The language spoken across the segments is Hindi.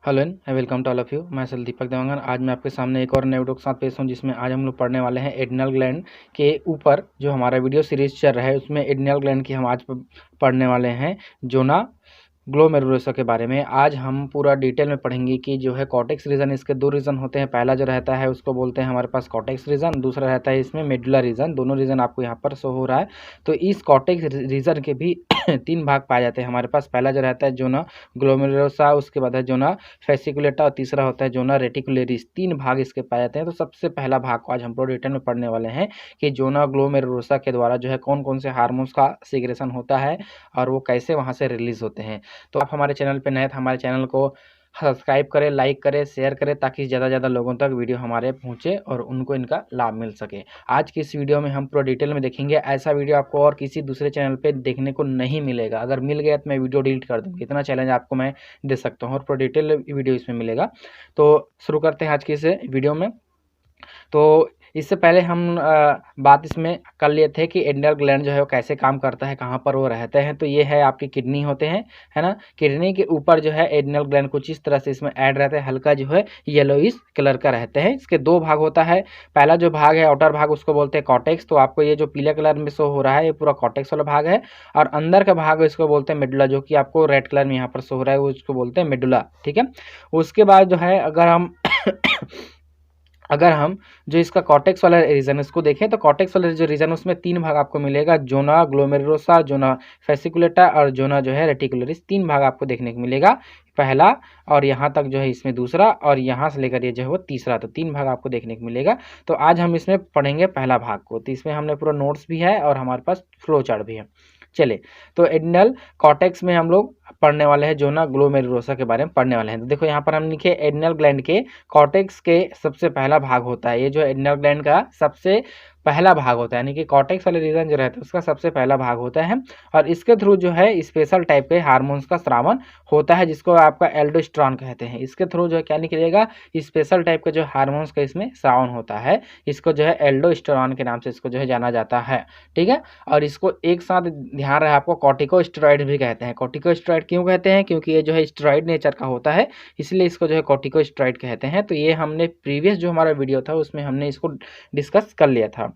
Hello and welcome to all of you. मैं सल दीपक देवांगन। आज मैं आपके सामने एक और नए वीडियो के साथ पेश हूँ, जिसमें आज हम लोग पढ़ने वाले हैं एड्रिनल ग्लैंड के ऊपर। जो हमारा वीडियो सीरीज चल रहा है उसमें एड्रिनल ग्लैंड की हम आज पढ़ने वाले हैं जोना ग्लोमेरुलोसा के बारे में। आज हम पूरा डिटेल में पढ़ेंगे कि जो है कॉर्टेक्स रीजन, इसके दो रीजन होते हैं। पहला जो रहता है उसको बोलते हैं हमारे पास कॉर्टेक्स रीजन, दूसरा रहता है इसमें मेडुला रीजन। दोनों रीजन आपको यहाँ पर शो हो रहा है। तो इस कॉर्टेक्स रीजन के भी तीन भाग पाए जाते हैं हमारे पास। पहला जो रहता है जोना ग्लोमेरुलोसा, उसके बाद है जोना फेसिकुलेटा और तीसरा होता है जोना रेटिकुलेरिस। तीन भाग इसके पाए जाते हैं। तो सबसे पहला भाग को आज हम पूरा डिटेल में पढ़ने वाले हैं कि जोना ग्लोमेरुलोसा के द्वारा जो है कौन कौन से हार्मोन्स का सीक्रेशन होता है और वो कैसे वहाँ से रिलीज होते हैं। तो आप हमारे चैनल पे नए हैं तो हमारे चैनल को सब्सक्राइब करें, लाइक करें, शेयर करें, ताकि ज़्यादा से ज़्यादा लोगों तक वीडियो हमारे पहुंचे और उनको इनका लाभ मिल सके। आज की इस वीडियो में हम पूरा डिटेल में देखेंगे। ऐसा वीडियो आपको और किसी दूसरे चैनल पे देखने को नहीं मिलेगा। अगर मिल गया तो मैं वीडियो डिलीट कर दूँगी, इतना चैलेंज आपको मैं दे सकता हूँ और पूरा डिटेल वीडियो इसमें मिलेगा। तो शुरू करते हैं आज की इस वीडियो में। तो इससे पहले हम बात इसमें कर लिए थे कि एड्रिनल ग्लैंड जो है वो कैसे काम करता है, कहाँ पर वो रहते हैं। तो ये है आपकी किडनी होते हैं, है ना। किडनी के ऊपर जो है एड्रिनल ग्लैंड कुछ इस तरह से इसमें ऐड रहता है, हल्का जो है येलोइश कलर का रहते हैं। इसके दो भाग होता है। पहला जो भाग है आउटर भाग, उसको बोलते हैं कॉर्टेक्स। तो आपको ये जो पीले कलर में शो हो रहा है ये पूरा कॉर्टेक्स वाला भाग है। और अंदर का भाग इसको बोलते हैं मेडुला, जो कि आपको रेड कलर में यहाँ पर शो हो रहा है, वो उसको बोलते हैं मेडुला। ठीक है। उसके बाद जो है अगर हम जो इसका कॉर्टेक्स वाला रीजन इसको देखें, तो कॉर्टेक्स वाला जो रीजन उसमें तीन भाग आपको मिलेगा, जोना ग्लोमेरुलोसा, जोना फेसिकुलेटा और जोना जो है रेटिकुलरिस। तीन भाग आपको देखने को मिलेगा। पहला और यहाँ तक जो है इसमें दूसरा, और यहाँ से लेकर ये जो है वो तीसरा। तो तीन भाग आपको देखने को मिलेगा। तो आज हम इसमें पढ़ेंगे पहला भाग को। तो इसमें हमने पूरा नोट्स भी है और हमारे पास फ्लो चार्ट भी है। चलिए, तो एड्रिनल कॉर्टेक्स में हम लोग पढ़ने वाले हैं जोना ग्लोमेरुलोसा के बारे में पढ़ने वाले हैं। तो देखो यहाँ पर हम लिखे एड्रिनल ग्लैंड के कॉर्टेक्स के सबसे पहला भाग होता है। ये जो एड्रिनल ग्लैंड का सबसे पहला भाग होता है, यानी कि कॉर्टेक्स वाले रीजन जो रहता है उसका सबसे पहला भाग होता है। और इसके थ्रू जो है स्पेशल टाइप के हार्मोन्स का स्रावन होता है, जिसको आपका एल्डोस्टेरोन कहते हैं। इसके थ्रू जो है क्या निकलेगा, स्पेशल टाइप के जो हार्मोन्स का इसमें स्रावन होता है। इसको जो है एल्डोस्टेरोन के नाम से इसको जो है जाना जाता है। ठीक है। और इसको एक साथ ध्यान रहे आपको, कॉर्टिकोस्टेरॉइड भी कहते हैं। कॉर्टिकोस्टेरॉइड क्यों कहते हैं? क्योंकि ये जो है स्टेरॉइड नेचर का होता है, इसलिए इसको जो है कॉर्टिकोस्टेरॉइड कहते हैं। तो ये हमने प्रीवियस जो हमारा वीडियो था उसमें हमने इसको डिस्कस कर लिया था।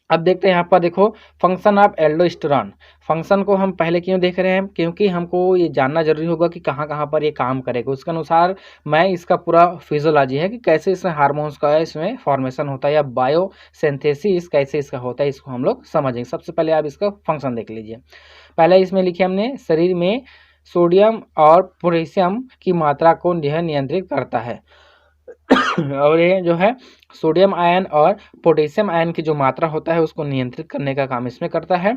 अब देखते हैं यहाँ पर, देखो फंक्शन ऑफ एल्डोस्टेरोन। फंक्शन को हम पहले क्यों देख रहे हैं? क्योंकि हमको ये जानना जरूरी होगा कि कहाँ कहाँ पर ये काम करेगा। उसके अनुसार मैं इसका पूरा फिजियोलॉजी है कि कैसे इसमें हार्मोन्स का इसमें फॉर्मेशन होता है या बायोसिंथेसिस कैसे इसका होता है, इसको हम लोग समझेंगे। सबसे पहले आप इसका फंक्शन देख लीजिए। पहले इसमें लिखे हमने शरीर में सोडियम और पोटेशियम की मात्रा को यह नियंत्रित करता है। और ये जो है सोडियम आयन और पोटेशियम आयन की जो मात्रा होता है उसको नियंत्रित करने का काम इसमें करता है।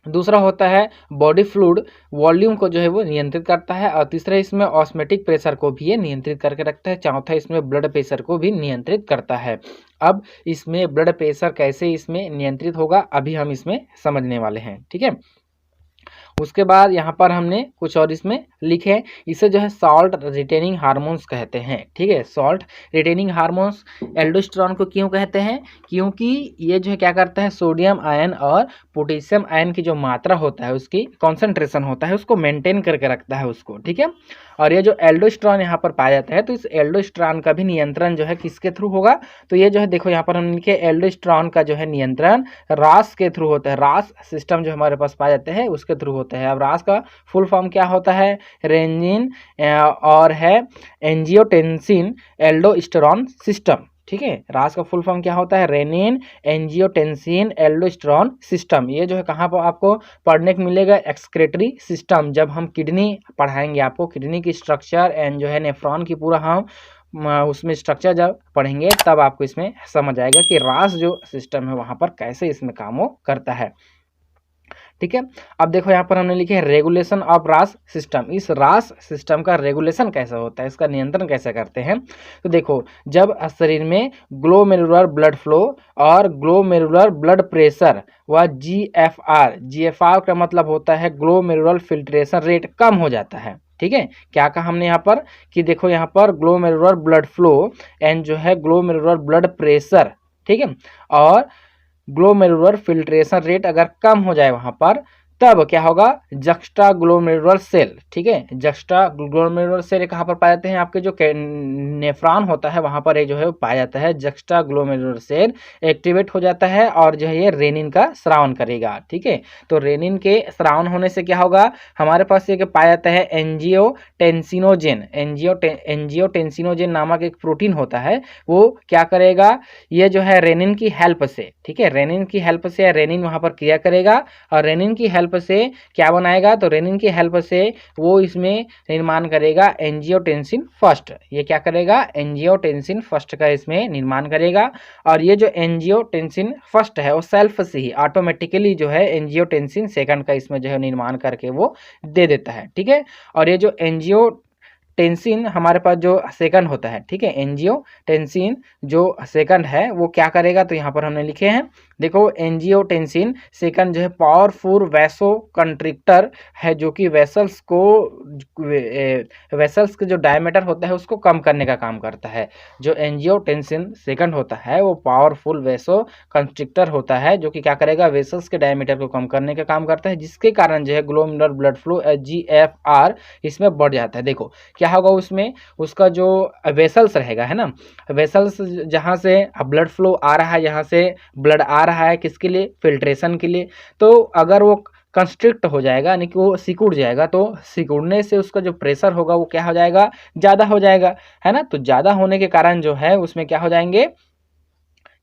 दूसरा होता है बॉडी फ्लूइड वॉल्यूम को जो है वो नियंत्रित करता है। और तीसरा इसमें ऑस्मेटिक प्रेशर को भी ये नियंत्रित करके रखता है। चौथा इसमें ब्लड प्रेशर को भी नियंत्रित करता है। अब इसमें ब्लड प्रेशर कैसे इसमें नियंत्रित होगा अभी हम इसमें समझने वाले हैं। ठीक है। उसके बाद यहाँ पर हमने कुछ और इसमें लिखे, इसे जो है सॉल्ट रिटेनिंग हार्मोन्स कहते हैं। ठीक है। सॉल्ट रिटेनिंग हार्मोन्स एल्डोस्टेरोन को क्यों कहते हैं? क्योंकि ये जो है क्या करता है, सोडियम आयन और पोटेशियम आयन की जो मात्रा होता है उसकी कॉन्सेंट्रेशन होता है उसको मेंटेन करके रखता है उसको। ठीक है। और ये जो एल्डोस्टेरोन यहाँ पर पाया जाता है, तो इस एल्डोस्टेरोन का भी नियंत्रण जो है किसके थ्रू होगा? तो ये जो है देखो यहाँ पर हम लिखे एल्डोस्टेरोन का जो है नियंत्रण रास के थ्रू होता है। रास सिस्टम जो हमारे पास पाए जाते हैं उसके थ्रू होता है। अब रास का फुल फॉर्म क्या होता है? रेनिन और है एंजियोटेंसिन एल्डोस्टेरोन सिस्टम। ठीक है। रास का फुल फॉर्म क्या होता है? Renin angiotensin aldosterone system. ये जो है कहाँ पर आपको पढ़ने को मिलेगा? Excretory system. जब हम किडनी पढ़ाएंगे आपको, किडनी की स्ट्रक्चर एंड जो है नेफ्रॉन की पूरा हम उसमें स्ट्रक्चर जब पढ़ेंगे तब आपको इसमें समझ आएगा कि रास जो सिस्टम है वहाँ पर कैसे इसमें काम वो करता है। ठीक है। अब देखो यहाँ पर हमने लिखे रेगुलेशन ऑफ रास सिस्टम। इस रास सिस्टम का रेगुलेशन कैसा होता है, इसका नियंत्रण कैसे करते हैं? तो देखो, जब शरीर में ग्लोमेरुलर ब्लड फ्लो और ग्लोमेरुलर ब्लड प्रेशर व जीएफआर का मतलब होता है ग्लोमेरुलर फिल्ट्रेशन रेट कम हो जाता है। ठीक है। क्या कहा हमने यहाँ पर कि देखो यहाँ पर ग्लोमेरुलर ब्लड फ्लो एंड जो है ग्लोमेरुलर ब्लड प्रेशर, ठीक है, और ग्लोमेरुलर फिल्ट्रेशन रेट अगर कम हो जाए वहाँ पर, तब क्या होगा, जक्स्टाग्लोमेरुलर सेल, ठीक है, जक्स्टाग्लोमेरुलर सेल कहाँ पर पाए जाते हैं, आपके जो नेफ्रॉन होता है वहाँ पर ये जो है पाया जाता है। जक्स्टाग्लोमेरुलर सेल एक्टिवेट हो जाता है और जो है ये रेनिन का स्रावन करेगा, ठीक है। तो रेनिन के स्रावन होने से क्या होगा, हमारे पास ये पाया जाता है एंजियोटेंसिनोजेन। एंजियोटेंसिनोजेन नामक एक प्रोटीन होता है, वो क्या करेगा, ये जो है रेनिन की हेल्प से, ठीक है, रेनिन की हेल्प से रेनिन वहाँ पर क्रिया करेगा और रेनिन की हेल्प से क्या बनाएगा, तो रेनिन की हेल्प से वो इसमें निर्माण करेगा एंजियोटेंसिन फर्स्ट। ये क्या करेगा, एंजियोटेंसिन फर्स्ट का इसमें निर्माण करेगा। और ये जो एंजियोटेंसिन फर्स्ट है वो सेल्फ से ही ऑटोमेटिकली जो है एंजियोटेंसिन सेकंड का इसमें जो है निर्माण करके वो दे देता है, ठीक है। और ये जो एंजियोटेंसिन हमारे पास जो सेकंड होता है, ठीक है, एंजियोटेंसिन जो सेकंड है वो क्या करेगा, तो यहाँ पर हमने लिखे हैं, देखो एंजियोटेंसिन सेकंड जो है पावरफुल वैसो कंट्रिक्टर है, जो कि वेसल्स के जो डायमीटर होता है उसको कम करने का काम करता है। जो एंजियोटेंसिन सेकंड होता है वो पावरफुल वैसो कंस्ट्रिक्टर होता है, जो कि क्या करेगा, वेसल्स के डायमीटर को कम करने का काम करता है, जिसके कारण जो है ग्लोमेरुलर ब्लड फ्लो GFR इसमें बढ़ जाता है। देखो क्या होगा, उसमें उसका जो वेसल्स रहेगा, है ना, वेसल्स जहाँ से ब्लड फ्लो आ रहा है, यहाँ से ब्लड आ रहा है किसके लिए, फिल्ट्रेशन के लिए, तो अगर वो कंस्ट्रिक्ट हो जाएगा यानी कि वो सिकुड़ जाएगा, तो सिकुड़ने से उसका जो प्रेशर होगा वो क्या हो जाएगा, ज़्यादा हो जाएगा, है ना। तो ज़्यादा होने के कारण जो है उसमें क्या हो जाएंगे,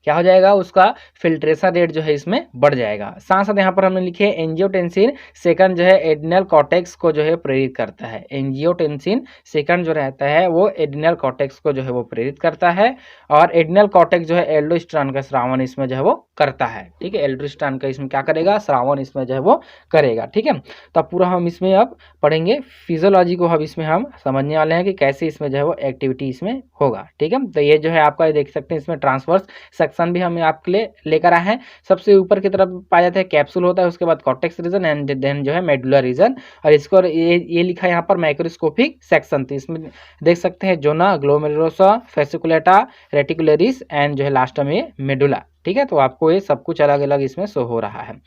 क्या हो जाएगा, उसका फिल्ट्रेशन रेट जो है इसमें बढ़ जाएगा। साथ साथ यहाँ पर हमने लिखे एंजियोटेंसिन सेकंड जो है एड्रिनल कॉर्टेक्स को जो है प्रेरित करता है। एंजियोटेंसिन सेकंड जो रहता है वो एड्रिनल कॉर्टेक्स को जो है वो प्रेरित करता है और एड्रिनल कॉर्टेक्स जो है एल्डोस्टेरोन का स्रावन इसमें जो है वो करता है, ठीक है, एल्डोस्टेरोन का इसमें क्या करेगा, स्रावन इसमें जो है वो करेगा, ठीक है। तो पूरा हम इसमें अब पढ़ेंगे फिजियोलॉजी को, अब इसमें हम समझने वाले हैं कि कैसे इसमें जो है वो एक्टिविटी इसमें होगा, ठीक है। तो ये जो है आपका देख सकते हैं इसमें ट्रांसवर्स सेक्शन भी हम आपके लिए लेकर आए हैं। सबसे ऊपर की तरफ पाया जाता है कैप्सूल होता है, उसके बाद कॉर्टेक्स रीजन एंड देन जो है मेडुलर रीजन, और इसको ये लिखा है यहाँ पर माइक्रोस्कोपिक सेक्शन। तो इसमें देख सकते हैं जोना, ग्लोमेरुलोसा, फेसिकुलेटा, रेटिकुलरिस एंड जो है लास्ट में मेडुला, ठीक है। तो आपको ये सब कुछ अलग अलग इसमें शो हो रहा है।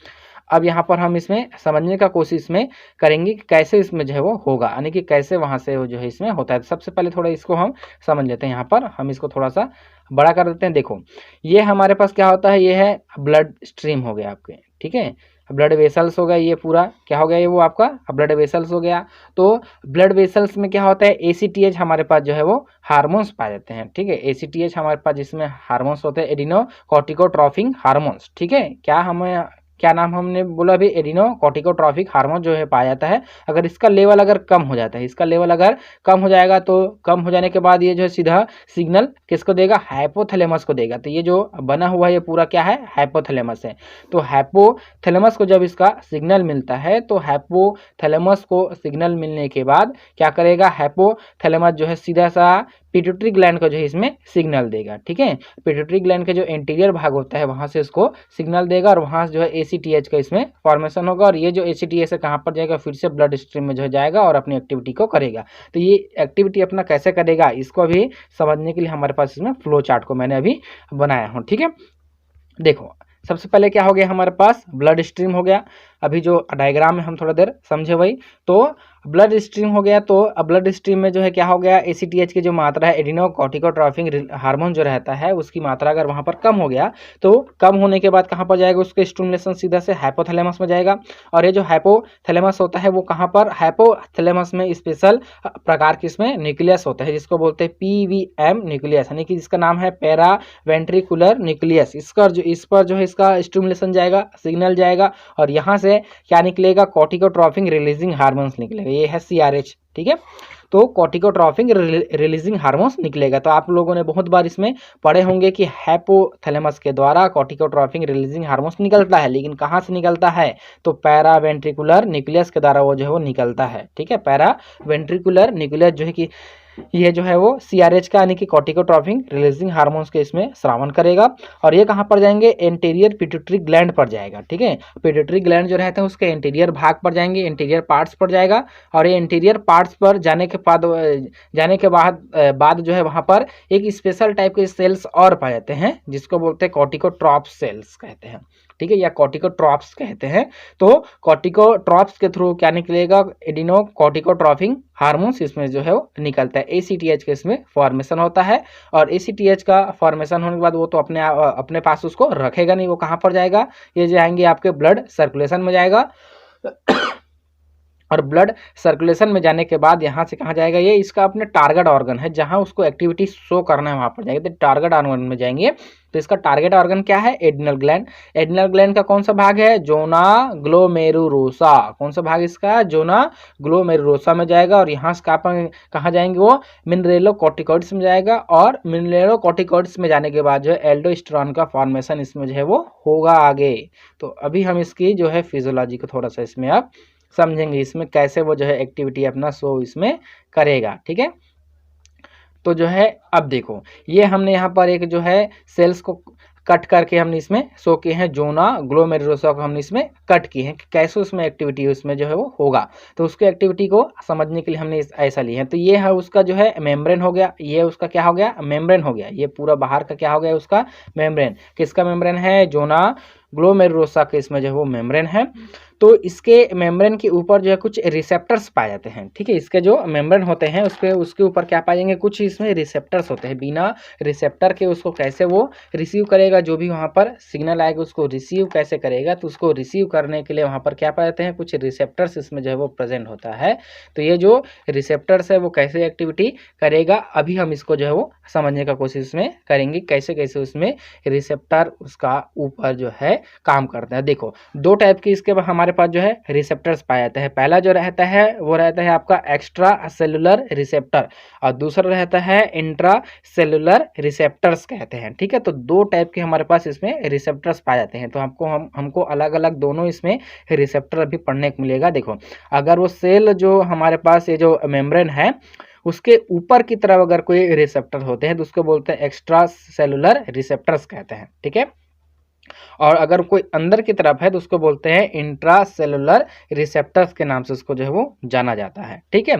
अब यहाँ पर हम इसमें समझने का कोशिश में करेंगे कि कैसे इसमें जो है वो होगा, यानी कि कैसे वहाँ से वो जो है इसमें होता है। तो सबसे पहले थोड़ा इसको हम समझ लेते हैं, यहाँ पर हम इसको थोड़ा सा बड़ा कर देते हैं। देखो ये हमारे पास क्या होता है, ये है ब्लड स्ट्रीम हो गया आपके, ठीक है, ब्लड वेसल्स हो गया, ये पूरा क्या हो गया, ये वो आपका ब्लड वेसल्स हो गया। तो ब्लड वेसल्स में क्या होता है, ACTH हमारे पास जो है वो हार्मोन्स पाए जाते हैं, ठीक है, ACTH हमारे पास जिसमें हार्मोन्स होते हैं एडिनो कॉर्टिकोट्रॉपिक हार्मोन्स, ठीक है। क्या नाम हमने बोला अभी, एडिनो कॉर्टिकोट्रॉपिक हार्मोन जो है पाया जाता है। अगर इसका लेवल अगर कम हो जाता है, इसका लेवल अगर कम हो जाएगा, तो कम हो जाने के बाद ये जो है सीधा सिग्नल किसको देगा, हाइपोथैलेमस को देगा। तो ये जो बना हुआ है ये पूरा क्या है, हाइपोथैलेमस है। तो हाइपोथैलेमस को जब इसका सिग्नल मिलता है, तो हाइपोथैलेमस को सिग्नल मिलने के बाद क्या करेगा, हाइपोथैलेमस जो है सीधा सा पिट्यूटरी ग्लैंड को जो है इसमें सिग्नल देगा, ठीक है। पिट्यूटरी ग्लैंड के जो इंटीरियर भाग होता है वहां से इसको सिग्नल देगा और वहां से जो है ACTH का इसमें फॉर्मेशन होगा, और ये जो ACTH है कहाँ पर जाएगा, फिर से ब्लड स्ट्रीम में जो जाएगा और अपनी एक्टिविटी को करेगा। तो ये एक्टिविटी अपना कैसे करेगा, इसको अभी समझने के लिए हमारे पास इसमें फ्लो चार्ट को मैंने अभी बनाया हूँ, ठीक है। देखो सबसे पहले क्या हो गया, हमारे पास ब्लड स्ट्रीम हो गया। अभी जो डायग्राम में हम थोड़ा देर समझे वही, तो ब्लड स्ट्रीम हो गया। तो अब ब्लड स्ट्रीम में जो है क्या हो गया, ACTH की जो मात्रा है एडिनो कॉर्टिकोट्रॉपिक हार्मोन जो रहता है उसकी मात्रा अगर वहाँ पर कम हो गया, तो कम होने के बाद कहाँ पर जाएगा, उसका स्टिमुलेशन सीधा से हाइपोथैलेमस में जाएगा। और ये जो हाइपोथैलेमस होता है वो कहाँ पर, हाइपोथैलेमस में स्पेशल प्रकार की इसमें न्यूक्लियस होता है जिसको बोलते हैं PVM न्यूक्लियस, यानी कि जिसका नाम है पैरा वेंट्रिकुलर न्यूक्लियस। इस पर जो है इसका स्टिमुलेशन जाएगा, सिग्नल जाएगा, और यहाँ से क्या निकलेगा, कॉर्टिकोट्रॉपिक रिलीजिंग हार्मोन्स निकलेगा, ये है CRH, ठीक है। तो कॉर्टिकोट्रॉपिक रिलीजिंग हार्मोन्स निकलेगा। तो आप लोगों ने बहुत बार इसमें पढ़े होंगे कि हाइपोथैलेमस के द्वारा कॉर्टिकोट्रॉपिक रिलीजिंग हार्मोन्स निकलता है, लेकिन कहाँ से निकलता है, तो पैरा वेंट्रिकुलर न्यूक्लियस के द्वारा वो जो है वो निकलता है, ठीक है। पैरा वेंट्रिकुलर न्यूक्लियस जो है कि ये जो है वो CRH का यानी कि कॉर्टिकोट्रॉपिक रिलीजिंग हार्मोन्स के इसमें श्रावण करेगा, और ये कहाँ पर जाएंगे, एंटीरियर पिट्यूटरी ग्लैंड पर जाएगा, ठीक है। पिट्यूटरी ग्लैंड जो रहते हैं उसके इंटीरियर भाग पर जाएंगे, इंटीरियर पार्ट्स पर जाएगा, और ये इंटीरियर पार्ट्स पर जाने के बाद जो है वहाँ पर एक स्पेशल टाइप के सेल्स और पाए जाते हैं जिसको बोलते हैं कॉर्टिकोट्रॉप सेल्स कहते हैं, ठीक है, या कॉर्टिकोट्रॉप्स कहते हैं। तो कॉर्टिकोट्रॉप्स के थ्रू क्या निकलेगा, एडिनोकॉर्टिकोट्रॉपिक हार्मोन्स इसमें जो है वो निकलता है, एसीटीएच के इसमें फॉर्मेशन होता है। और एसीटीएच का फॉर्मेशन होने के बाद वो तो अपने पास उसको रखेगा नहीं, वो कहाँ पर जाएगा, ये जाएंगे आपके ब्लड सर्कुलेशन में जाएगा और ब्लड सर्कुलेशन में जाने के बाद यहाँ से कहाँ जाएगा, ये इसका अपने टारगेट ऑर्गन है, जहाँ उसको एक्टिविटी शो करना है वहाँ पर जाएंगे, तो टारगेट ऑर्गन में जाएंगे। तो इसका टारगेट ऑर्गन क्या है, एड्रिनल ग्लैंड। एड्रिनल ग्लैंड का कौन सा भाग है, जोना ग्लोमेरुलोसा। कौन सा भाग इसका, जोना ग्लोमेरुलोसा में जाएगा। और यहाँ से कहाँ जाएंगे, वो मिनरेलोकॉर्टिकॉइड्स में जाएगा। और मिनरेलोकॉर्टिकॉइड्स में जाने के बाद जो है एल्डोस्टेरोन का फॉर्मेशन इसमें जो है वो होगा आगे। तो अभी हम इसकी जो है फिजियोलॉजी को थोड़ा सा इसमें अब समझेंगे, इसमें कैसे वो जो है एक्टिविटी अपना शो इसमें करेगा। ठीक है, तो जो है अब देखो, ये हमने यहाँ पर एक जो है सेल्स को कट करके हमने इसमें शो किए हैं, जोना ग्लोमेरुलोसा को हमने इसमें कट किए हैं कि कैसे उसमें एक्टिविटी उसमें जो है वो होगा। तो उसके एक्टिविटी को समझने के लिए हमने ऐसा लिए हैं। तो ये है उसका जो है मेम्ब्रेन हो गया, ये उसका क्या हो गया, मेम्ब्रेन हो गया। ये पूरा बाहर का क्या हो गया, उसका मेम्ब्रेन। किसका मेम्ब्रेन है, जोना ग्लोमेरुलोसा के इसमें जो है वो मेम्ब्रेन है। तो इसके मेम्ब्रेन के ऊपर जो है कुछ रिसेप्टर्स पाए जाते हैं। ठीक है, इसके जो मेम्ब्रेन होते हैं उसके ऊपर क्या पाए जाएंगे, कुछ इसमें रिसेप्टर्स होते हैं। बिना रिसेप्टर के उसको कैसे वो रिसीव करेगा, जो भी वहाँ पर सिग्नल आएगा उसको रिसीव कैसे करेगा, तो उसको रिसीव करने के लिए वहाँ पर क्या पाए जाते हैं, कुछ रिसेप्टर्स इसमें जो है वो प्रेजेंट होता है। तो ये जो रिसेप्टर्स है वो कैसे एक्टिविटी करेगा, अभी हम इसको जो है वो समझने का कोशिश में करेंगे, कैसे कैसे उसमें रिसेप्टर उसका ऊपर जो है काम करते हैं। देखो, दो टाइप की इसके हमारे पास जो है रिसेप्टर्स पाए जाते हैं। पहला जो रहता है वो रहता है आपका एक्स्ट्रा सेलुलर रिसेप्टर, और दूसरा रहता है इंट्रा सेलुलर रिसेप्टर्स कहते हैं। ठीक है, तो दो टाइप के हमारे पास इसमें रिसेप्टर्स पाए जाते हैं। तो हमको अलग अलग दोनों इसमें रिसेप्टर अभी पढ़ने को मिलेगा। देखो, अगर वो सेल जो हमारे पास ये जो मेम्ब्रेन है उसके ऊपर की तरफ अगर कोई रिसेप्टर होते हैं तो उसको बोलते हैं एक्स्ट्रा सेलुलर रिसेप्टर्स कहते हैं। ठीक है, और अगर कोई अंदर की तरफ है तो उसको बोलते हैं इंट्रा सेलुलर रिसेप्टर्स के नाम से उसको जो है वो जाना जाता है। ठीक है,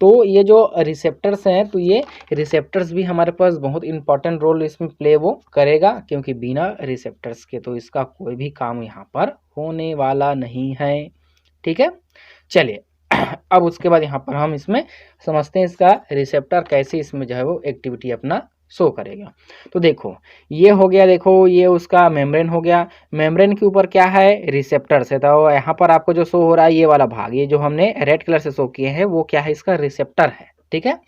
तो ये जो रिसेप्टर्स हैं, तो ये रिसेप्टर्स भी हमारे पास बहुत इंपॉर्टेंट रोल इसमें प्ले वो करेगा, क्योंकि बिना रिसेप्टर्स के तो इसका कोई भी काम यहाँ पर होने वाला नहीं है। ठीक है, चलिए अब उसके बाद यहाँ पर हम इसमें समझते हैं इसका रिसेप्टर कैसे इसमें जो है वो एक्टिविटी अपना शो करेगा। तो देखो, ये हो गया, देखो ये उसका मेम्ब्रेन हो गया। मेम्ब्रेन के ऊपर क्या है, रिसेप्टर्स है। तो यहाँ पर आपको जो शो हो रहा है ये वाला भाग, ये जो हमने रेड कलर से शो किए हैं वो क्या है, इसका रिसेप्टर है। ठीक है,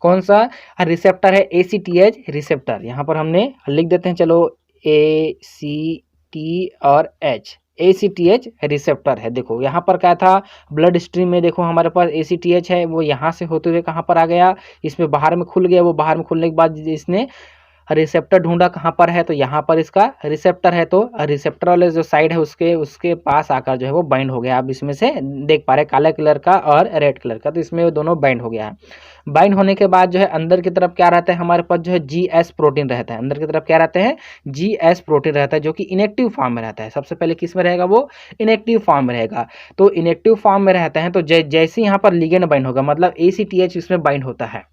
कौन सा रिसेप्टर है, एसीटीएच रिसेप्टर। यहाँ पर हमने लिख देते हैं, चलो ACT और H, ACTH रिसेप्टर है। देखो यहाँ पर क्या था, ब्लड स्ट्रीम में देखो हमारे पास ACTH है, वो यहाँ से होते हुए कहाँ पर आ गया, इसमें बाहर में खुल गया। वो बाहर में खुलने के बाद इसने रिसेप्टर ढूंढा कहाँ पर है, तो यहाँ पर इसका रिसेप्टर है। तो रिसेप्टर वाले जो साइड है उसके पास आकर जो है वो बाइंड हो गया। आप इसमें से देख पा रहे काला कलर का और रेड कलर का, तो इसमें वो दोनों बाइंड हो गया है। बाइंड होने के बाद जो है अंदर की तरफ क्या रहता है हमारे पास, जो है GS प्रोटीन रहता है। अंदर की तरफ क्या रहता है, GS प्रोटीन रहता है, जो कि इनएक्टिव फॉर्म में रहता है। सबसे पहले किस में रहेगा, वो इनएक्टिव फॉर्म में रहेगा। तो इनएक्टिव फॉर्म में रहता है, तो जैसे यहाँ पर लिगेंड बाइंड होगा, मतलब ACTH इसमें बाइंड होता है।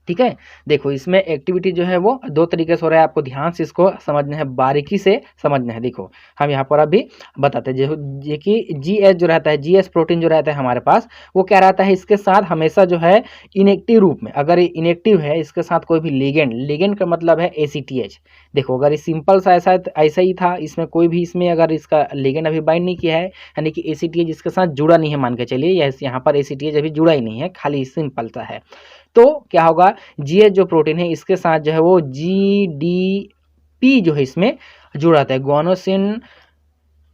ठीक है, देखो इसमें एक्टिविटी जो है वो दो तरीके से हो रहा है, आपको ध्यान से इसको समझना है, बारीकी से समझना है। देखो हम यहाँ पर अभी बताते हैं, जो कि GS जो रहता है, GS प्रोटीन जो रहता है हमारे पास, वो क्या रहता है, इसके साथ हमेशा जो है इनएक्टिव रूप में, अगर इनएक्टिव है इसके साथ कोई भी लिगेंड का मतलब है ACTH। देखो अगर ये सिंपल सा ऐसा ही था, इसमें कोई भी इसमें अगर इसका लिगेंड अभी बाइंड नहीं किया है, यानी कि ACTH इसके साथ जुड़ा नहीं है, मान के चलिए यहाँ पर ACTH अभी जुड़ा ही नहीं है, खाली सिंपल सा है, तो क्या होगा, GH जो प्रोटीन है इसके साथ जो है वो GDP जो है इसमें जुड़ा था, गुआनोसिन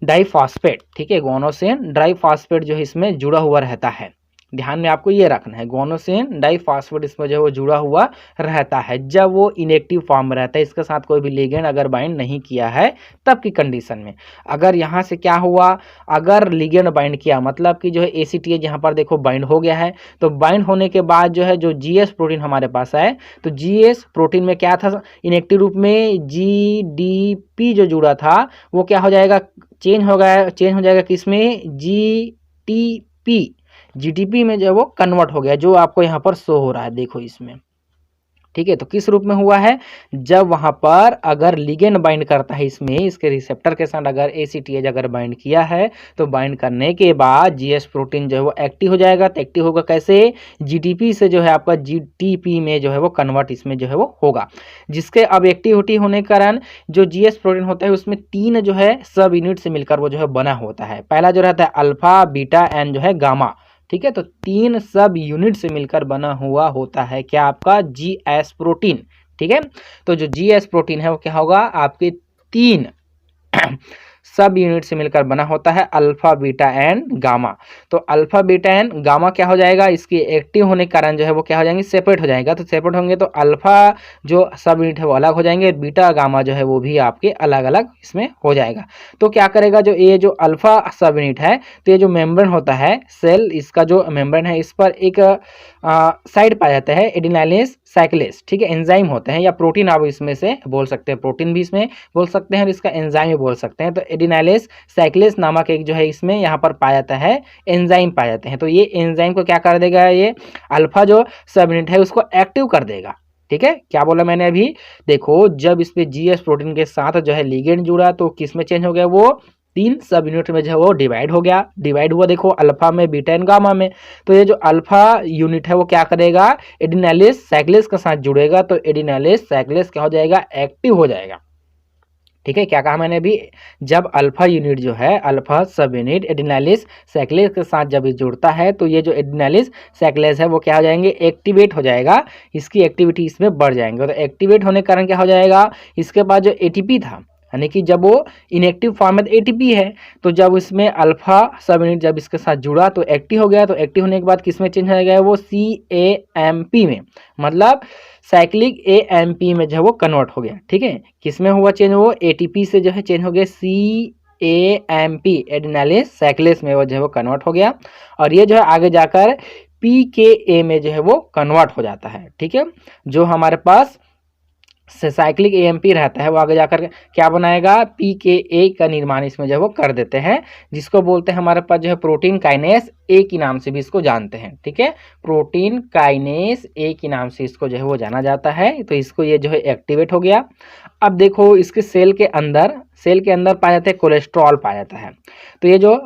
डाइफॉस्फेट। ठीक है, गुआनोसिन डाइफॉस्फेट जो है इसमें जुड़ा हुआ रहता है। ध्यान में आपको ये रखना है, गुआनोसिन डाइफॉस्फेट इसमें जो है वो जुड़ा हुआ रहता है जब वो इनएक्टिव फॉर्म में रहता है, इसके साथ कोई भी लिगेंड अगर बाइंड नहीं किया है तब की कंडीशन में। अगर यहाँ से क्या हुआ, अगर लिगेंड बाइंड किया, मतलब कि जो है ACTH यहाँ पर देखो बाइंड हो गया है, तो बाइंड होने के बाद जो है जो GS प्रोटीन हमारे पास है, तो GS प्रोटीन में क्या था, इनएक्टिव रूप में GDP जो जुड़ा था वो क्या हो जाएगा, चेंज हो जाएगा किसमें, GTP में जो है वो कन्वर्ट हो गया, जो आपको यहाँ पर शो हो रहा है। देखो इसमें ठीक है, तो किस रूप में हुआ है, जब वहां पर अगर लिगेंड बाइंड करता है इसमें, इसके रिसेप्टर के साथ अगर ACTH अगर बाइंड किया है, तो बाइंड करने के बाद GS प्रोटीन जो है वो एक्टिव हो जाएगा। तो एक्टिव होगा कैसे, GTP से जो है आपका GTP में जो है वो कन्वर्ट इसमें जो है वो होगा, जिसके अब एक्टिविटी होने के कारण जो GS प्रोटीन होता है उसमें 3 जो है सब यूनिट से मिलकर वो जो है बना होता है। पहला जो रहता है अल्फा, बीटा एंड जो है गामा, ठीक है। तो 3 सब यूनिट से मिलकर बना हुआ होता है क्या, आपका GS प्रोटीन, ठीक है। तो जो GS प्रोटीन है वो क्या होगा, आपके 3 सब यूनिट से मिलकर बना होता है, अल्फा, बीटा एंड गामा। तो अल्फा, बीटा एंड गामा क्या हो जाएगा, इसकी एक्टिव होने के कारण जो है वो क्या हो जाएंगे, सेपरेट हो जाएगा। तो सेपरेट होंगे तो अल्फा जो सब यूनिट है वो अलग हो जाएंगे, बीटा गामा जो है वो भी आपके अलग अलग इसमें हो जाएगा। तो क्या करेगा, जो ये जो अल्फा सब यूनिट है, तो ये जो मेम्ब्रेन होता है सेल, इसका जो मेम्ब्रेन है इस पर एक साइड पाया जाता है एडिनाइलेज साइक्लेस, ठीक है, एंजाइम होते हैं, या प्रोटीन आप इसमें से बोल सकते हैं, प्रोटीन भी इसमें बोल सकते हैं और इसका एंजाइम भी बोल सकते हैं। तो एडिनाइलेज साइक्लेस नामक एक जो है इसमें यहाँ पर पाया जाता है, एंजाइम पाए जाते हैं। तो ये एंजाइम को क्या कर देगा, ये अल्फा जो सब यूनिट है उसको एक्टिव कर देगा, ठीक है। क्या बोला मैंने अभी, देखो जब इस पे GS प्रोटीन के साथ जो है लिगेंड जुड़ा तो किस में चेंज हो गया, वो 3 सब यूनिट में जो है वो डिवाइड हो गया, डिवाइड हुआ देखो अल्फा में, बीटा एंड गामा में। तो ये जो अल्फा यूनिट है वो क्या करेगा, एडिनाइलेज साइक्लेस के साथ जुड़ेगा, तो एडिनाइलेज साइक्लेस क्या हो जाएगा, एक्टिव हो जाएगा, ठीक है। क्या कहा मैंने अभी, जब अल्फा यूनिट जो है, अल्फा सब यूनिट एडिनाइलेज साइक्लेस के साथ जब जुड़ता है तो ये जो एडिनाइलेज साइक्लेस है वो क्या हो जाएंगे, एक्टिवेट हो जाएगा, इसकी एक्टिविटी इसमें बढ़ जाएंगे। तो एक्टिवेट होने के कारण क्या हो जाएगा, इसके बाद जो ATP था, यानी कि जब वो इनएक्टिव फॉर्म में ATP है, तो जब इसमें अल्फा सब यूनिट जब इसके साथ जुड़ा तो एक्टिव हो गया। तो एक्टिव होने के बाद किस में चेंज हो गया, वो CAMP में, मतलब साइक्लिक AMP में जो है वो कन्वर्ट हो गया, ठीक है। किस में हुआ चेंज, वो ATP से जो है चेंज हो गया CAMP एडिनाइलेज साइक्लेस में वो जो है वो कन्वर्ट हो गया, और ये जो है आगे जाकर PKA में जो है वो कन्वर्ट हो जाता है, ठीक है। जो हमारे पास साइक्लिक AMP रहता है वो आगे जाकर क्या बनाएगा, PKA का निर्माण इसमें जो है वो कर देते हैं, जिसको बोलते हैं हमारे पास जो है प्रोटीन काइनेस A के नाम से भी इसको जानते हैं, ठीक है। प्रोटीन काइनेस A के नाम से इसको जो है वो जाना जाता है। तो इसको ये जो है एक्टिवेट हो गया। अब देखो इसके सेल के अंदर पाया जाता है कोलेस्ट्रॉल पाया जाता है। तो ये जो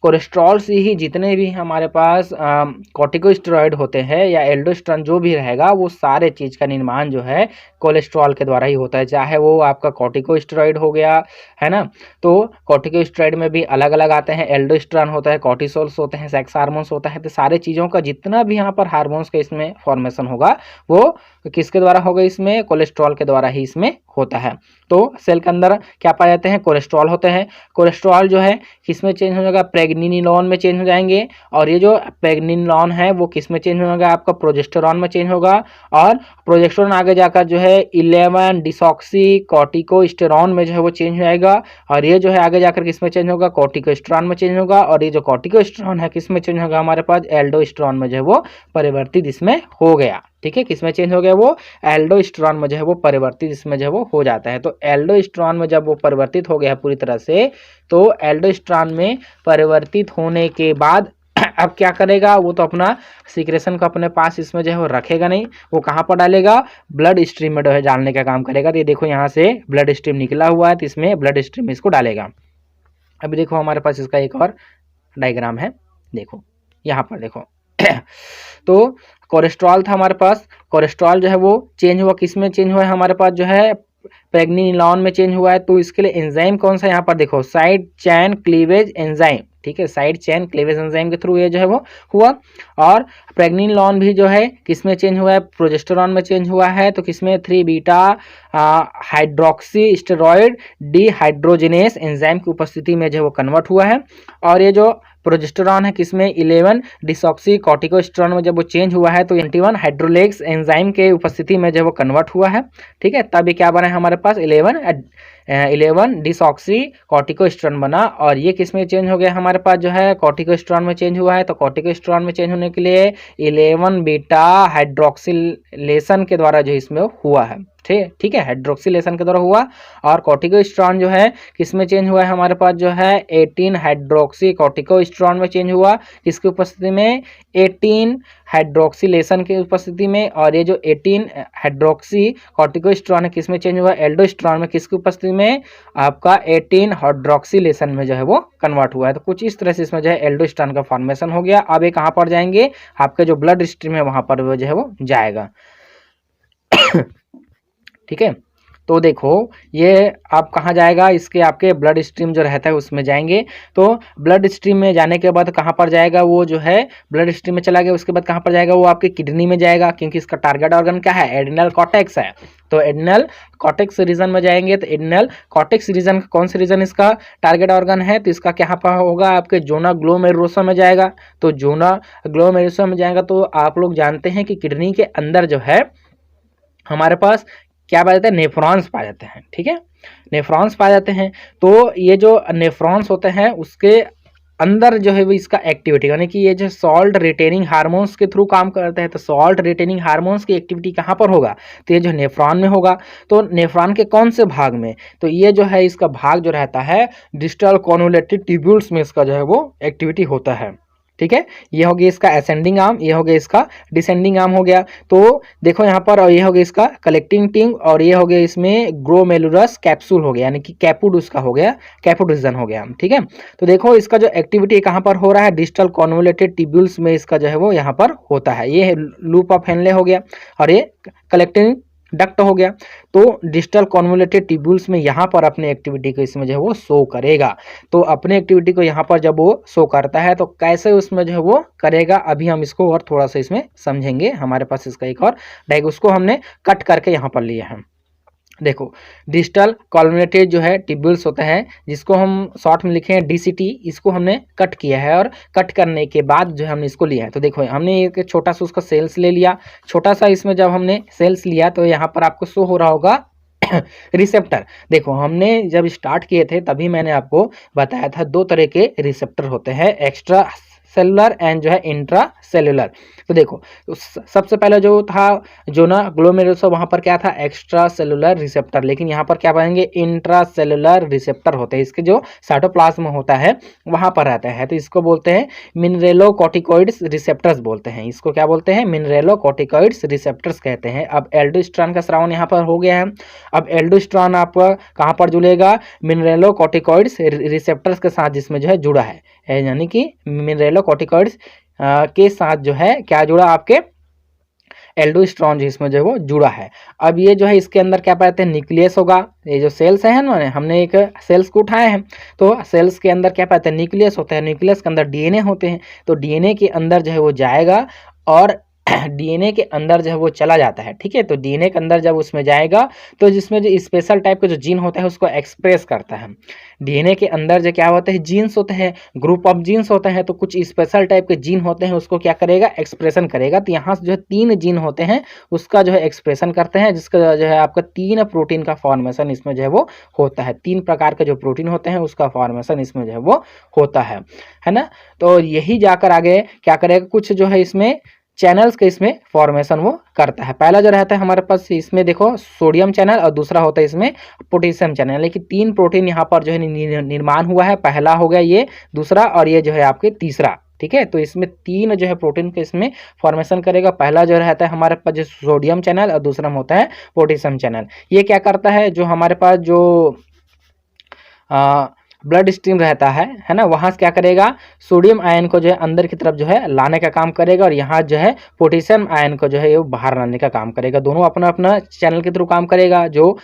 कोलेस्ट्रॉल से ही जितने भी हमारे पास कॉर्टिकोस्टेरॉइड होते हैं या एल्डोस्टेरोन जो भी रहेगा, वो सारे चीज़ का निर्माण जो है कोलेस्ट्रॉल के द्वारा ही होता है, चाहे वो आपका कॉर्टिकोस्टेरॉइड हो गया है ना। तो कॉर्टिकोस्टेरॉइड में भी अलग अलग आते हैं, एल्डोस्टेरोन होता है, कॉर्टिसोल्स होते हैं, सेक्स हार्मोन्स होता है। तो सारे चीज़ों का जितना भी यहाँ पर हार्मोन्स का इसमें फॉर्मेशन होगा वो किसके द्वारा होगा, इसमें कोलेस्ट्रॉल के द्वारा ही इसमें होता है। तो सेल के अंदर क्या पाए जाते हैं, कोलेस्ट्रॉल होते हैं। कोलेस्ट्रॉल जो है किस में चेंज हो जाएगा, प्रेग्निनिलॉन में चेंज हो जाएंगे, और ये जो प्रेग्निनिलॉन है वो किस में चेंज होगा, आपका प्रोजेस्टेरॉन में चेंज होगा, और प्रोजेस्टेरॉन आगे जाकर जो है 11 डिसॉक्सी कॉर्टिकोस्टेरॉन में जो है वो चेंज हो जाएगा, और ये जो है आगे जाकर किस में चेंज होगा, कॉर्टिकोस्टेरॉन में चेंज होगा, और ये जो कॉर्टिकोस्टेरॉन है किस में चेंज होगा, हमारे पास एल्डोस्टेरॉन में जो है वो परिवर्तित इसमें हो गया, ठीक है। किस में चेंज हो गया, वो एल्डोस्टेरॉन में जो है वो परिवर्तित इसमें जो है वो हो जाता है। तो एल्डोस्टेरॉन में जब वो परिवर्तित हो गया है पूरी तरह से, तो एल्डोस्टेरॉन में परिवर्तित होने के बाद अब क्या करेगा, वो तो अपना सीक्रेशन को अपने पास इसमें जो है वो रखेगा नहीं, वो कहाँ पर डालेगा, ब्लड स्ट्रीम में जो है डालने का काम करेगा। तो ये देखो यहाँ से ब्लड स्ट्रीम निकला हुआ है, तो इसमें ब्लड स्ट्रीम में इसको डालेगा। अभी देखो हमारे पास इसका एक और डायग्राम है, देखो यहाँ पर देखो तो कोलेस्ट्रॉल था हमारे पास, कोलेस्ट्रॉल जो है वो चेंज हुआ, किस में चेंज हुआ है, हमारे पास जो है प्रेग्निनिलॉन में चेंज हुआ है। तो इसके लिए एंजाइम कौन सा, यहाँ पर देखो साइड चेन क्लीवेज एंजाइम, ठीक है, साइड चेन क्लीवेज एंजाइम के थ्रू ये जो है वो हुआ। और प्रेग्निनिलॉन भी जो है किस में चेंज हुआ है, प्रोजेस्टेरॉन में चेंज हुआ है। तो किसमें 3 beta hydroxy steroid dehydrogenase enzyme की उपस्थिति में जो है वो कन्वर्ट हुआ है। और ये जो प्रोजेस्टेरॉन है किसमें 11 डिसॉक्सी कॉर्टिकोस्टेरॉन में जब वो चेंज हुआ है तो 21 हाइड्रोलेक्स एंजाइम के उपस्थिति में जब वो कन्वर्ट हुआ है, ठीक है। तब ये क्या बना है हमारे पास 11 डिसॉक्सी कॉर्टिकोस्टेरॉन बना। और ये किस में चेंज हो गया हमारे पास, जो है कॉर्टिकोस्टेरॉन में चेंज हुआ है। तो कॉर्टिकोस्टेरॉन में चेंज होने के लिए 11 बीटा हाइड्रोक्सिलेशन के द्वारा जो इसमें हुआ है, ठीक है, हाइड्रोक्सिलेशन के द्वारा हुआ। और कॉर्टिकोस्टेरॉन जो है किस में चेंज हुआ है, हमारे पास जो है 18 हाइड्रोक्सी कॉर्टिकोस्टेरॉन में चेंज हुआ, किसकी उपस्थिति में, 18 हाइड्रोक्सिलेशन की उपस्थिति में। और ये जो 18 हाइड्रोक्सी कॉर्टिकोस्टेरॉन है किस में चेंज हुआ, एल्डोस्टेरॉन में, किसकी उपस्थिति में, आपका 18 हाइड्रोक्सिलेशन में जो है वो कन्वर्ट हुआ है। तो कुछ इस तरह से इसमें जो है एल्डोस्टेरॉन का फॉर्मेशन हो गया। अब ये कहाँ पर जाएंगे, आपके जो ब्लड स्ट्रीम है वहां पर वो जो है वो जाएगा। ठीक है, तो देखो ये आप कहाँ जाएगा, इसके आपके ब्लड स्ट्रीम जो रहता है उसमें जाएंगे। तो ब्लड स्ट्रीम में जाने के बाद कहाँ पर जाएगा, वो जो है ब्लड स्ट्रीम में चला गया, उसके बाद कहाँ पर जाएगा, वो आपके किडनी में जाएगा, क्योंकि इसका टारगेट ऑर्गन क्या है, एड्रिनल कॉर्टेक्स है। तो एड्रिनल कॉर्टेक्स रीजन में जाएंगे। तो एड्रिनल कॉर्टेक्स रीजन कौन सा रीजन इसका टारगेट ऑर्गन है, तो इसका क्या पर होगा, आपके जोना ग्लोमेरुलोसा में जाएगा। तो जोना ग्लोमेरुलोसा में जाएगा। तो आप लोग जानते हैं कि किडनी के अंदर जो है हमारे पास क्या पाए जाते हैं, नेफ्रॉन्स पाए जाते हैं। ठीक है, नेफ्रॉन्स पाए जाते हैं। तो ये जो नेफ्रॉन्स होते हैं उसके अंदर जो है वो इसका एक्टिविटी, यानी कि ये जो सॉल्ट रिटेनिंग हार्मोन्स के थ्रू काम करते हैं। तो सॉल्ट रिटेनिंग हार्मोन्स की एक्टिविटी कहाँ पर होगा, तो ये जो नेफ्रॉन में होगा। तो नेफ्रॉन के कौन से भाग में, तो ये जो है इसका भाग जो रहता है डिस्टल कॉन्वोलेटेड ट्यूब्यूल्स में इसका जो है वो एक्टिविटी होता है। ठीक है, ये हो गया इसका असेंडिंग आर्म, ये हो गया इसका डिसेंडिंग आर्म हो गया। तो देखो यहाँ पर, और ये हो गया इसका कलेक्टिंग टिंग, और ये हो गया इसमें ग्लोमेरुलस कैप्सूल हो गया, यानी कि कैपुड उसका हो गया, कैपुड रीजन हो गया। ठीक है, तो देखो इसका जो एक्टिविटी कहाँ पर हो रहा है, डिस्टल कॉन्वोलेटेड ट्यूब्यूल्स में इसका जो है वो यहाँ पर होता है। ये लूप ऑफ हेनले हो गया और ये कलेक्टिंग डक्ट हो गया। तो डिस्टल कॉन्वोलेटेड ट्यूब्यूल्स में यहाँ पर अपने एक्टिविटी को इसमें जो है वो शो करेगा। तो अपने एक्टिविटी को यहाँ पर जब वो शो करता है तो कैसे उसमें जो है वो करेगा, अभी हम इसको और थोड़ा सा इसमें समझेंगे। हमारे पास इसका एक और डायग्राम उसको हमने कट करके यहाँ पर लिया है। देखो डिस्टल कॉन्वोलेटेड जो है ट्यूब्यूल्स होते हैं, जिसको हम शॉर्ट में लिखे हैं डीसीटी, इसको हमने कट किया है और कट करने के बाद जो हमने इसको लिया है। तो देखो हमने एक छोटा सा उसका सेल्स ले लिया, छोटा सा इसमें जब हमने सेल्स लिया तो यहाँ पर आपको शो हो रहा होगा रिसेप्टर। देखो हमने जब स्टार्ट किए थे तभी मैंने आपको बताया था दो तरह के रिसेप्टर होते हैं, एक्स्ट्रा सेलुलर एंड जो है इंट्रा सेलुलर। तो देखो सबसे पहले जो था जोना ग्लोमेरुलोसा, वहां पर क्या था, एक्स्ट्रा सेलुलर रिसेप्टर, लेकिन यहाँ पर क्या पाएंगे, इंट्रा सेलुलर रिसेप्टर होते हैं। इसके जो साइटोप्लाज्म होता है वहां पर रहते हैं। तो इसको बोलते हैं मिनरेलोकॉर्टिकॉइड्स रिसेप्टर्स बोलते हैं। इसको क्या बोलते हैं, मिनरेलोकॉर्टिकॉइड्स रिसेप्टर्स कहते हैं। अब एल्डोस्टेरॉन का श्रावण यहाँ पर हो गया है। अब एल्डोस्टेरॉन आपका कहाँ पर जुड़ेगा, मिनरेलोकॉर्टिकॉइड्स रिसेप्टर्स के साथ जिसमें जो है जुड़ा है, यानी कि मिनरेलोकॉर्टिकॉइड्स के साथ जो है क्या जुड़ा, आपके एल्डोस्टेरॉन जिसमें जो है वो जुड़ा है। अब ये जो है इसके अंदर क्या पाते हैं, न्यूक्लियस होगा। ये जो सेल्स है ना, हमने एक सेल्स को उठाए हैं, तो सेल्स के अंदर क्या पाते हैं, न्यूक्लियस होता है। न्यूक्लियस के अंदर डीएनए होते हैं। तो डीएनए के अंदर जो है वो जाएगा और डीएनए के अंदर जो है वो चला जाता है। ठीक है, तो डीएनए के अंदर जब उसमें जाएगा तो जिसमें जो स्पेशल टाइप का जो जीन होता है उसको एक्सप्रेस करता है। डीएनए के अंदर जो क्या होते हैं, जीन्स होते हैं, ग्रुप ऑफ जीन्स होते हैं। तो कुछ स्पेशल टाइप के जीन होते हैं, उसको क्या करेगा, एक्सप्रेशन करेगा। तो यहाँ से जो है 3 जीन होते हैं उसका जो है एक्सप्रेशन करते हैं, जिसका जो है आपका 3 प्रोटीन का फॉर्मेशन इसमें जो है वो होता है। 3 प्रकार के जो प्रोटीन होते हैं उसका फॉर्मेशन इसमें जो है वो होता है ना। तो यही जाकर आगे क्या करेगा, कुछ जो है इसमें चैनल्स के इसमें फॉर्मेशन वो करता है। पहला जो रहता है हमारे पास इसमें देखो सोडियम चैनल, और दूसरा होता है इसमें पोटेशियम चैनल। लेकिन 3 प्रोटीन यहाँ पर जो है निर्माण हुआ है। पहला हो गया ये, दूसरा और ये जो है आपके तीसरा। ठीक है, तो इसमें 3 जो है प्रोटीन के इसमें फॉर्मेशन करेगा। पहला जो रहता है हमारे पास जो सोडियम चैनल, और दूसरा में होता है पोटेशियम चैनल। ये क्या करता है, जो हमारे पास जो ब्लड स्ट्रीम रहता है ना, वहाँ से क्या करेगा, सोडियम आयन को जो है अंदर की तरफ जो है लाने का काम करेगा, और यहाँ जो है पोटेशियम आयन को जो है वो बाहर लाने का काम करेगा। दोनों अपना अपना चैनल के थ्रू काम करेगा। जो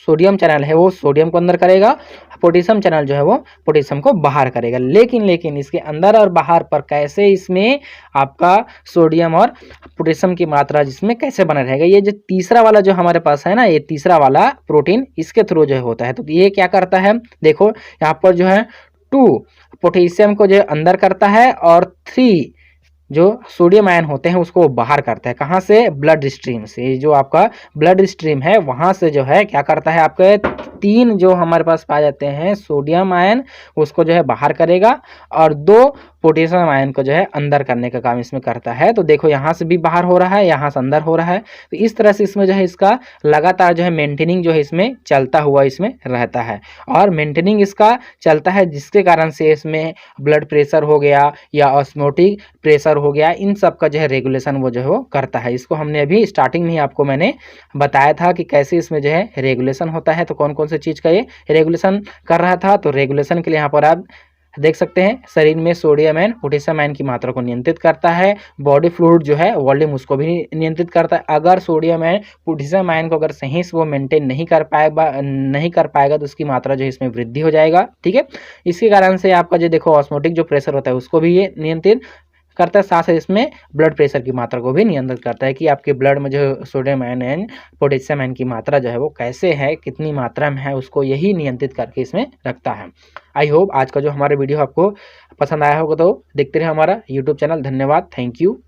सोडियम चैनल है वो सोडियम को अंदर करेगा, पोटेशियम चैनल जो है वो पोटेशियम को बाहर करेगा। लेकिन इसके अंदर और बाहर पर कैसे इसमें आपका सोडियम और पोटेशियम की मात्रा जिसमें कैसे बना रहेगा, ये जो तीसरा वाला जो हमारे पास है ना, ये तीसरा वाला प्रोटीन इसके थ्रू जो है होता है। तो ये क्या करता है, देखो यहाँ पर जो है 2 पोटेशियम को जो है अंदर करता है, और 3 जो सोडियम आयन होते हैं उसको बाहर करता है। कहाँ से, ब्लड स्ट्रीम से। जो आपका ब्लड स्ट्रीम है वहाँ से जो है क्या करता है, आपके 3 जो हमारे पास पाए जाते हैं सोडियम आयन उसको जो है बाहर करेगा, और 2 पोटेशियम आयन को जो है अंदर करने का काम इसमें करता है। तो देखो यहाँ से भी बाहर हो रहा है, यहाँ से अंदर हो रहा है, तो इस तरह से इसमें जो है इसका लगातार जो है मेंटेनिंग जो है इसमें चलता हुआ इसमें रहता है। और मेंटेनिंग इसका चलता है जिसके कारण से इसमें ब्लड प्रेशर हो गया या ऑस्मोटिक प्रेशर हो गया, इन सब का जो है रेगुलेशन वो जो है वो करता है। इसको हमने अभी स्टार्टिंग में ही आपको मैंने बताया था कि कैसे इसमें जो है रेगुलेशन होता है। तो कौन कौन सी चीज़ का ये रेगुलेशन कर रहा था। तो रेगुलेशन के लिए यहाँ पर आप देख सकते हैं शरीर में सोडियम एंड पोटेशियम आयन की मात्रा को नियंत्रित करता है। बॉडी फ्लूइड जो है वॉल्यूम उसको भी नियंत्रित करता है। अगर सोडियम एंड पोटेशियम आयन को अगर सही से वो मेंटेन नहीं कर पाएगा तो उसकी मात्रा जो है इसमें वृद्धि हो जाएगा। ठीक है, इसके कारण से आपका जो देखो ऑस्मोटिक जो प्रेशर होता है उसको भी ये नियंत्रित करता है, साथ ही इसमें ब्लड प्रेशर की मात्रा को भी नियंत्रित करता है कि आपके ब्लड में जो sodium ion and potassium ion की मात्रा जो है वो कैसे है, कितनी मात्रा में है, उसको यही नियंत्रित करके इसमें रखता है। आई होप आज का जो हमारा वीडियो आपको पसंद आया होगा, तो देखते रहे हमारा यूट्यूब चैनल। धन्यवाद, थैंक यू।